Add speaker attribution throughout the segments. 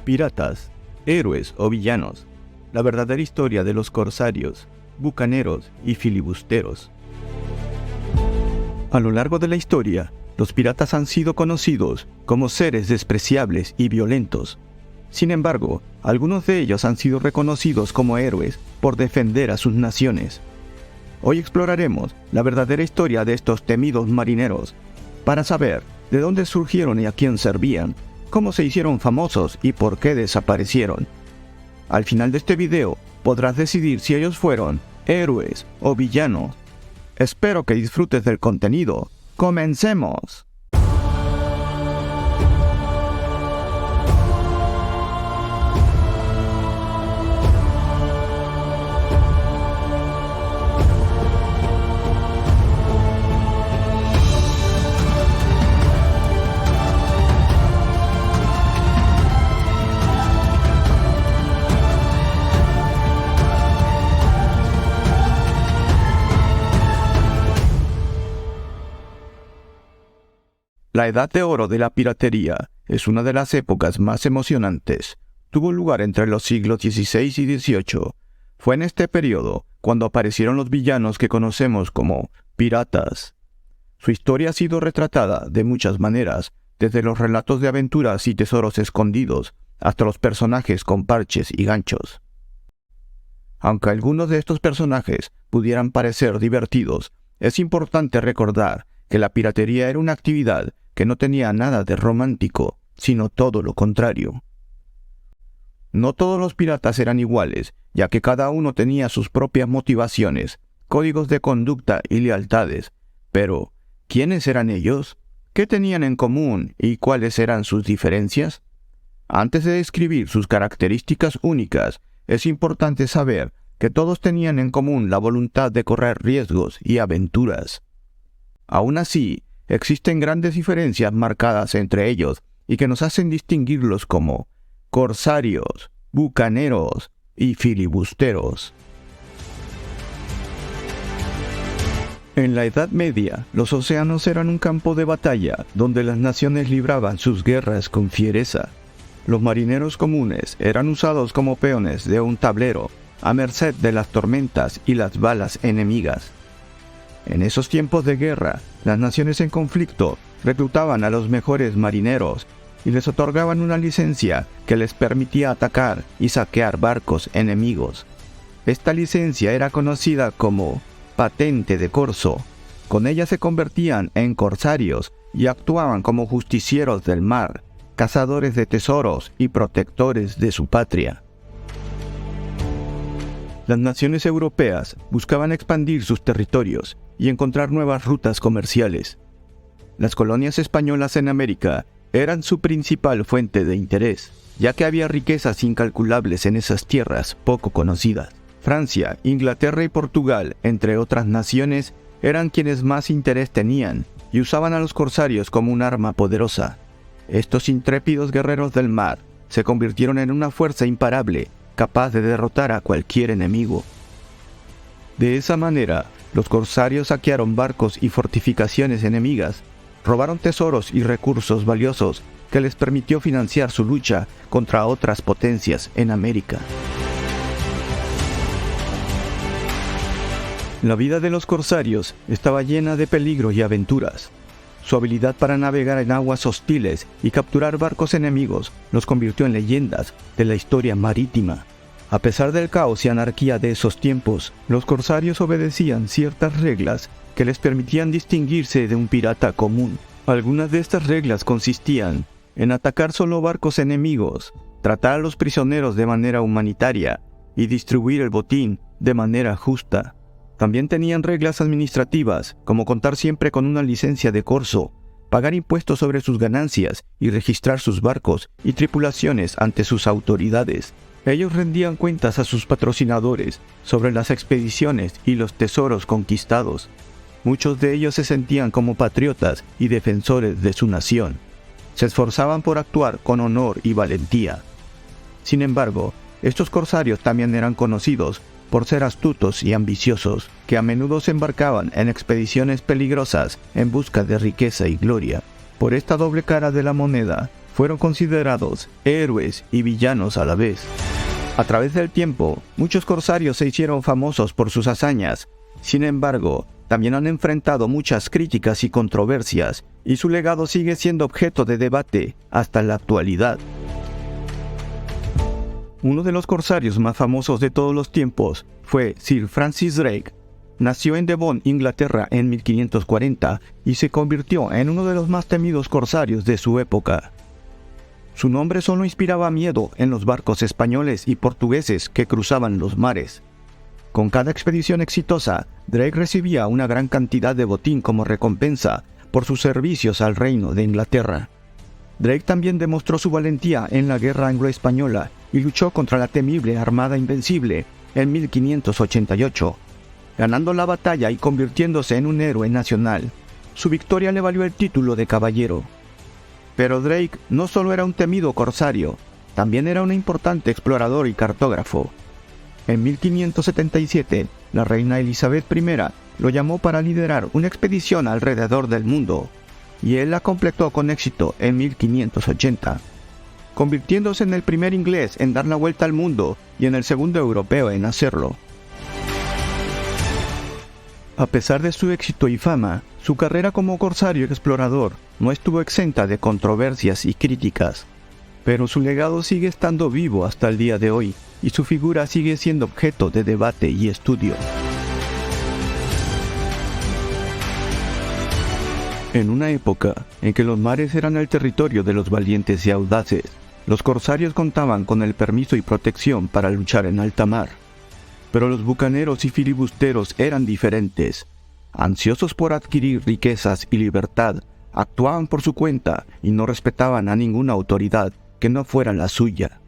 Speaker 1: Piratas, héroes o villanos. La verdadera historia de los corsarios, bucaneros y filibusteros. A lo largo de la historia, los piratas han sido conocidos como seres despreciables y violentos. Sin embargo, algunos de ellos han sido reconocidos como héroes por defender a sus naciones. Hoy exploraremos la verdadera historia de estos temidos marineros, para saber de dónde surgieron y a quién servían, cómo se hicieron famosos y por qué desaparecieron. Al final de este video podrás decidir si ellos fueron héroes o villanos. Espero que disfrutes del contenido. ¡Comencemos! La Edad de Oro de la piratería es una de las épocas más emocionantes. Tuvo lugar entre los siglos XVI y XVIII. Fue en este periodo cuando aparecieron los villanos que conocemos como piratas. Su historia ha sido retratada de muchas maneras, desde los relatos de aventuras y tesoros escondidos, hasta los personajes con parches y ganchos. Aunque algunos de estos personajes pudieran parecer divertidos, es importante recordar que la piratería era una actividad que no tenía nada de romántico, sino todo lo contrario. No todos los piratas eran iguales, ya que cada uno tenía sus propias motivaciones, códigos de conducta y lealtades. Pero, ¿quiénes eran ellos? ¿Qué tenían en común y cuáles eran sus diferencias? Antes de describir sus características únicas, es importante saber que todos tenían en común la voluntad de correr riesgos y aventuras. Aún así, existen grandes diferencias marcadas entre ellos y que nos hacen distinguirlos como corsarios, bucaneros y filibusteros. En la Edad Media, los océanos eran un campo de batalla donde las naciones libraban sus guerras con fiereza. Los marineros comunes eran usados como peones de un tablero, a merced de las tormentas y las balas enemigas. En esos tiempos de guerra, las naciones en conflicto reclutaban a los mejores marineros y les otorgaban una licencia que les permitía atacar y saquear barcos enemigos. Esta licencia era conocida como patente de corso. Con ella se convertían en corsarios y actuaban como justicieros del mar, cazadores de tesoros y protectores de su patria. Las naciones europeas buscaban expandir sus territorios y encontrar nuevas rutas comerciales. Las colonias españolas en América eran su principal fuente de interés, ya que había riquezas incalculables en esas tierras poco conocidas. Francia, Inglaterra y Portugal, entre otras naciones, eran quienes más interés tenían y usaban a los corsarios como un arma poderosa. Estos intrépidos guerreros del mar se convirtieron en una fuerza imparable, capaz de derrotar a cualquier enemigo. De esa manera, los corsarios saquearon barcos y fortificaciones enemigas, robaron tesoros y recursos valiosos que les permitió financiar su lucha contra otras potencias en América. La vida de los corsarios estaba llena de peligro y aventuras. Su habilidad para navegar en aguas hostiles y capturar barcos enemigos los convirtió en leyendas de la historia marítima. A pesar del caos y anarquía de esos tiempos, los corsarios obedecían ciertas reglas que les permitían distinguirse de un pirata común. Algunas de estas reglas consistían en atacar solo barcos enemigos, tratar a los prisioneros de manera humanitaria y distribuir el botín de manera justa. También tenían reglas administrativas, como contar siempre con una licencia de corso, pagar impuestos sobre sus ganancias y registrar sus barcos y tripulaciones ante sus autoridades. Ellos rendían cuentas a sus patrocinadores sobre las expediciones y los tesoros conquistados. Muchos de ellos se sentían como patriotas y defensores de su nación. Se esforzaban por actuar con honor y valentía. Sin embargo, estos corsarios también eran conocidos por ser astutos y ambiciosos, que a menudo se embarcaban en expediciones peligrosas en busca de riqueza y gloria. Por esta doble cara de la moneda, fueron considerados héroes y villanos a la vez. A través del tiempo, muchos corsarios se hicieron famosos por sus hazañas. Sin embargo, también han enfrentado muchas críticas y controversias, y su legado sigue siendo objeto de debate hasta la actualidad. Uno de los corsarios más famosos de todos los tiempos fue Sir Francis Drake. Nació en Devon, Inglaterra, en 1540 y se convirtió en uno de los más temidos corsarios de su época. Su nombre solo inspiraba miedo en los barcos españoles y portugueses que cruzaban los mares. Con cada expedición exitosa, Drake recibía una gran cantidad de botín como recompensa por sus servicios al reino de Inglaterra. Drake también demostró su valentía en la guerra anglo-española y luchó contra la temible Armada Invencible en 1588, ganando la batalla y convirtiéndose en un héroe nacional. Su victoria le valió el título de caballero. Pero Drake no solo era un temido corsario, también era un importante explorador y cartógrafo. En 1577, la reina Elizabeth I lo llamó para liderar una expedición alrededor del mundo, y él la completó con éxito en 1580, convirtiéndose en el primer inglés en dar la vuelta al mundo y en el segundo europeo en hacerlo. A pesar de su éxito y fama, su carrera como corsario explorador no estuvo exenta de controversias y críticas, pero su legado sigue estando vivo hasta el día de hoy y su figura sigue siendo objeto de debate y estudio. En una época en que los mares eran el territorio de los valientes y audaces, los corsarios contaban con el permiso y protección para luchar en alta mar. Pero los bucaneros y filibusteros eran diferentes. Ansiosos por adquirir riquezas y libertad, actuaban por su cuenta y no respetaban a ninguna autoridad que no fuera la suya.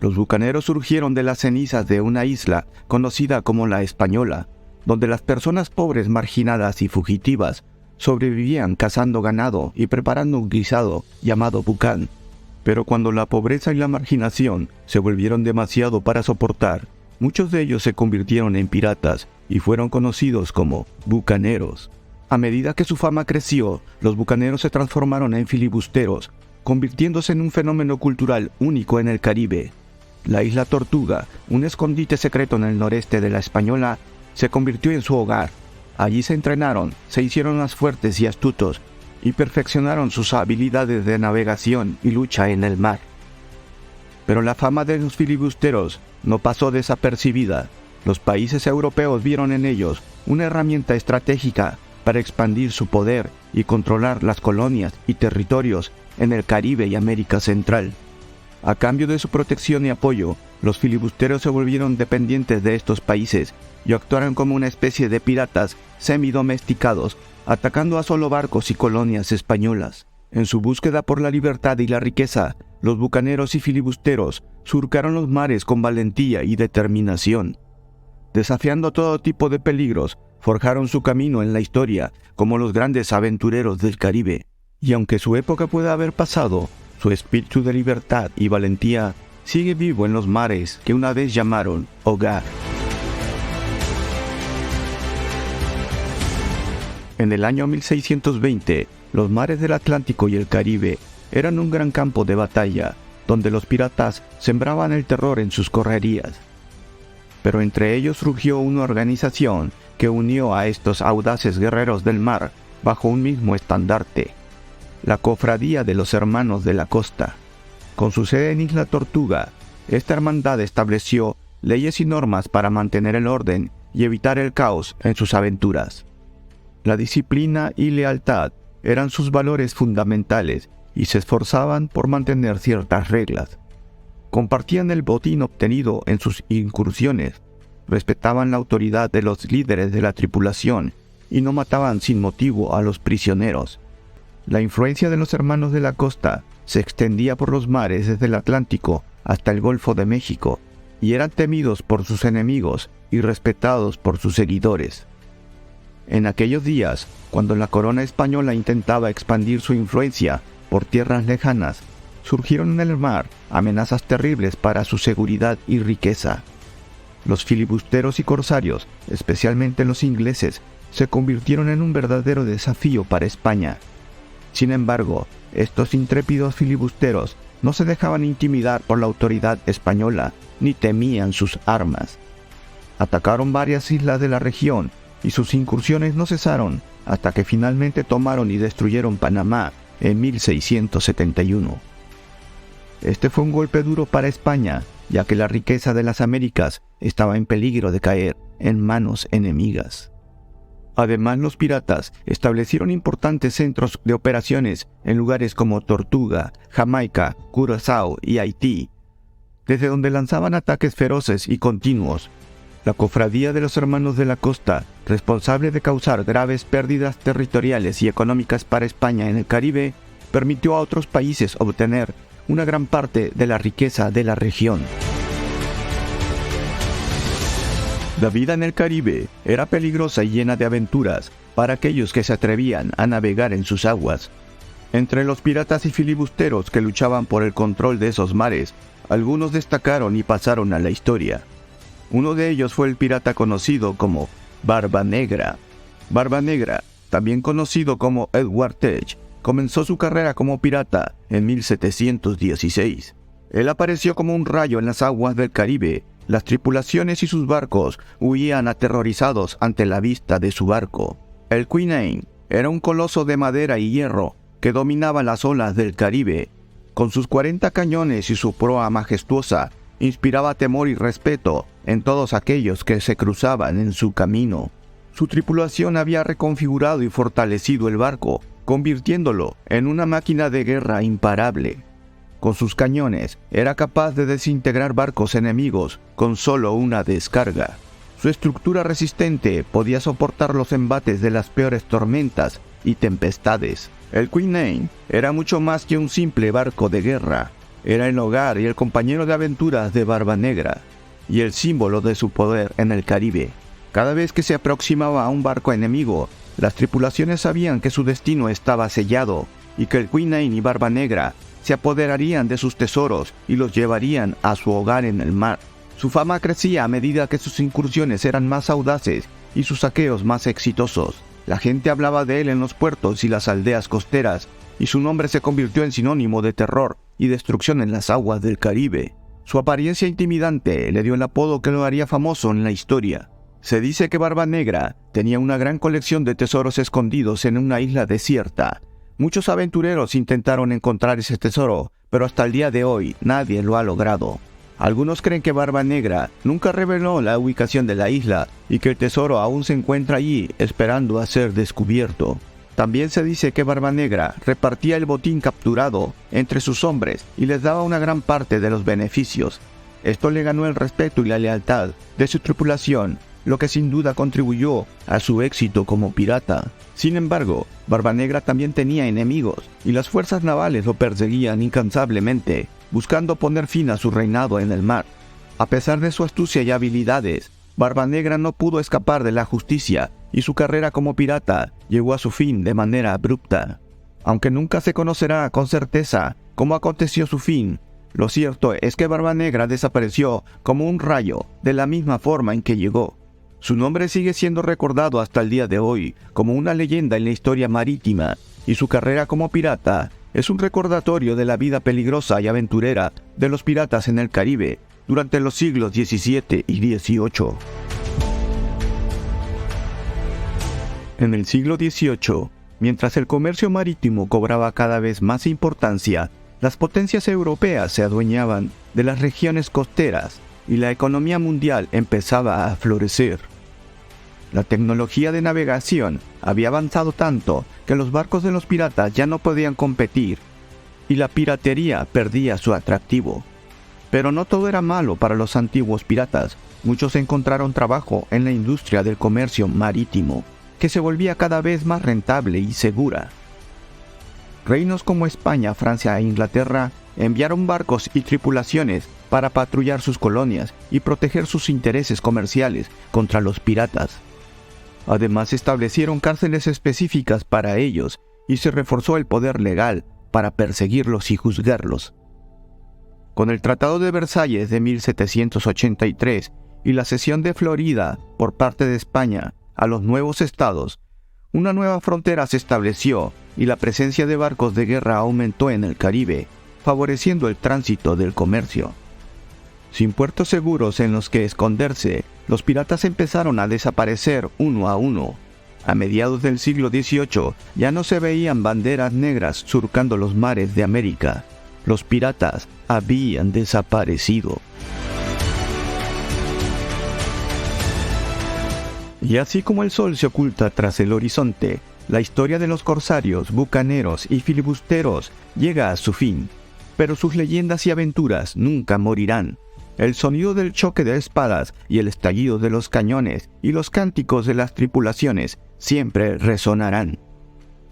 Speaker 1: Los bucaneros surgieron de las cenizas de una isla conocida como la Española, donde las personas pobres, marginadas y fugitivas sobrevivían cazando ganado y preparando un guisado llamado bucán. Pero cuando la pobreza y la marginación se volvieron demasiado para soportar, muchos de ellos se convirtieron en piratas y fueron conocidos como bucaneros. A medida que su fama creció, los bucaneros se transformaron en filibusteros, convirtiéndose en un fenómeno cultural único en el Caribe. La isla Tortuga, un escondite secreto en el noreste de la Española, se convirtió en su hogar. Allí se entrenaron, se hicieron más fuertes y astutos, y perfeccionaron sus habilidades de navegación y lucha en el mar. Pero la fama de los filibusteros no pasó desapercibida. Los países europeos vieron en ellos una herramienta estratégica para expandir su poder y controlar las colonias y territorios en el Caribe y América Central. A cambio de su protección y apoyo, los filibusteros se volvieron dependientes de estos países y actuaron como una especie de piratas semidomesticados, atacando a solo barcos y colonias españolas. En su búsqueda por la libertad y la riqueza, los bucaneros y filibusteros surcaron los mares con valentía y determinación. Desafiando todo tipo de peligros, forjaron su camino en la historia como los grandes aventureros del Caribe. Y aunque su época pueda haber pasado, su espíritu de libertad y valentía sigue vivo en los mares que una vez llamaron hogar. En el año 1620, los mares del Atlántico y el Caribe eran un gran campo de batalla, donde los piratas sembraban el terror en sus correrías. Pero entre ellos surgió una organización que unió a estos audaces guerreros del mar bajo un mismo estandarte: la Cofradía de los Hermanos de la Costa. Con su sede en Isla Tortuga, esta hermandad estableció leyes y normas para mantener el orden y evitar el caos en sus aventuras. La disciplina y lealtad eran sus valores fundamentales y se esforzaban por mantener ciertas reglas. Compartían el botín obtenido en sus incursiones, respetaban la autoridad de los líderes de la tripulación y no mataban sin motivo a los prisioneros. La influencia de los Hermanos de la Costa se extendía por los mares desde el Atlántico hasta el Golfo de México y eran temidos por sus enemigos y respetados por sus seguidores. En aquellos días, cuando la corona española intentaba expandir su influencia por tierras lejanas, surgieron en el mar amenazas terribles para su seguridad y riqueza. Los filibusteros y corsarios, especialmente los ingleses, se convirtieron en un verdadero desafío para España. Sin embargo, Estos intrépidos filibusteros no se dejaban intimidar por la autoridad española, ni temían sus armas. Atacaron varias islas de la región y sus incursiones no cesaron hasta que finalmente tomaron y destruyeron Panamá en 1671. Este fue un golpe duro para España, ya que la riqueza de las Américas estaba en peligro de caer en manos enemigas. Además, los piratas establecieron importantes centros de operaciones en lugares como Tortuga, Jamaica, Curazao y Haití, desde donde lanzaban ataques feroces y continuos. La Cofradía de los Hermanos de la Costa, responsable de causar graves pérdidas territoriales y económicas para España en el Caribe, permitió a otros países obtener una gran parte de la riqueza de la región. La vida en el Caribe era peligrosa y llena de aventuras para aquellos que se atrevían a navegar en sus aguas. Entre los piratas y filibusteros que luchaban por el control de esos mares, algunos destacaron y pasaron a la historia. Uno de ellos fue el pirata conocido como Barba Negra. Barba Negra, también conocido como Edward Teach, comenzó su carrera como pirata en 1716. Él apareció como un rayo en las aguas del Caribe. Las tripulaciones y sus barcos huían aterrorizados ante la vista de su barco. El Queen Anne era un coloso de madera y hierro que dominaba las olas del Caribe. Con sus 40 cañones y su proa majestuosa, inspiraba temor y respeto en todos aquellos que se cruzaban en su camino. Su tripulación había reconfigurado y fortalecido el barco, convirtiéndolo en una máquina de guerra imparable. Con sus cañones, era capaz de desintegrar barcos enemigos con solo una descarga. Su estructura resistente podía soportar los embates de las peores tormentas y tempestades. El Queen Anne era mucho más que un simple barco de guerra. Era el hogar y el compañero de aventuras de Barba Negra, y el símbolo de su poder en el Caribe. Cada vez que se aproximaba a un barco enemigo, las tripulaciones sabían que su destino estaba sellado, y que el Queen Anne y Barba Negra se apoderarían de sus tesoros y los llevarían a su hogar en el mar. Su fama crecía a medida que sus incursiones eran más audaces y sus saqueos más exitosos. La gente hablaba de él en los puertos y las aldeas costeras, y su nombre se convirtió en sinónimo de terror y destrucción en las aguas del Caribe. Su apariencia intimidante le dio el apodo que lo haría famoso en la historia. Se dice que Barba Negra tenía una gran colección de tesoros escondidos en una isla desierta. Muchos aventureros intentaron encontrar ese tesoro, pero hasta el día de hoy nadie lo ha logrado. Algunos creen que Barba Negra nunca reveló la ubicación de la isla y que el tesoro aún se encuentra allí esperando a ser descubierto. También se dice que Barba Negra repartía el botín capturado entre sus hombres y les daba una gran parte de los beneficios. Esto le ganó el respeto y la lealtad de su tripulación, lo que sin duda contribuyó a su éxito como pirata. Sin embargo, Barba Negra también tenía enemigos, y las fuerzas navales lo perseguían incansablemente, buscando poner fin a su reinado en el mar. A pesar de su astucia y habilidades, Barba Negra no pudo escapar de la justicia, y su carrera como pirata llegó a su fin de manera abrupta. Aunque nunca se conocerá con certeza cómo aconteció su fin, lo cierto es que Barba Negra desapareció como un rayo, de la misma forma en que llegó. Su nombre sigue siendo recordado hasta el día de hoy como una leyenda en la historia marítima, y su carrera como pirata es un recordatorio de la vida peligrosa y aventurera de los piratas en el Caribe durante los siglos XVII y XVIII. En el siglo XVIII, mientras el comercio marítimo cobraba cada vez más importancia, las potencias europeas se adueñaban de las regiones costeras y la economía mundial empezaba a florecer. La tecnología de navegación había avanzado tanto que los barcos de los piratas ya no podían competir, y la piratería perdía su atractivo. Pero no todo era malo para los antiguos piratas. Muchos encontraron trabajo en la industria del comercio marítimo, que se volvía cada vez más rentable y segura. Reinos como España, Francia e Inglaterra enviaron barcos y tripulaciones para patrullar sus colonias y proteger sus intereses comerciales contra los piratas. Además, establecieron cárceles específicas para ellos y se reforzó el poder legal para perseguirlos y juzgarlos. Con el Tratado de Versalles de 1783 y la cesión de Florida por parte de España a los nuevos estados, una nueva frontera se estableció y la presencia de barcos de guerra aumentó en el Caribe, favoreciendo el tránsito del comercio. Sin puertos seguros en los que esconderse, los piratas empezaron a desaparecer uno a uno. A mediados del siglo XVIII ya no se veían banderas negras surcando los mares de América. Los piratas habían desaparecido. Y así como el sol se oculta tras el horizonte, la historia de los corsarios, bucaneros y filibusteros llega a su fin. Pero sus leyendas y aventuras nunca morirán. El sonido del choque de espadas y el estallido de los cañones y los cánticos de las tripulaciones siempre resonarán.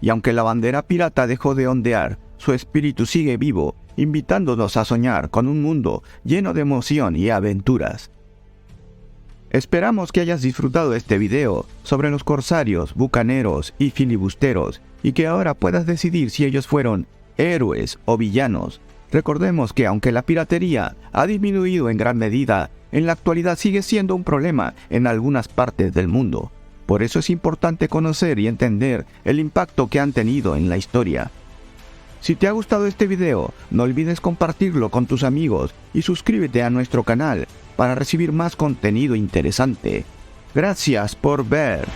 Speaker 1: Y aunque la bandera pirata dejó de ondear, su espíritu sigue vivo, invitándonos a soñar con un mundo lleno de emoción y aventuras. Esperamos que hayas disfrutado este video sobre los corsarios, bucaneros y filibusteros y que ahora puedas decidir si ellos fueron héroes o villanos. Recordemos que aunque la piratería ha disminuido en gran medida, en la actualidad sigue siendo un problema en algunas partes del mundo. Por eso es importante conocer y entender el impacto que han tenido en la historia. Si te ha gustado este video, no olvides compartirlo con tus amigos y suscríbete a nuestro canal para recibir más contenido interesante. Gracias por ver.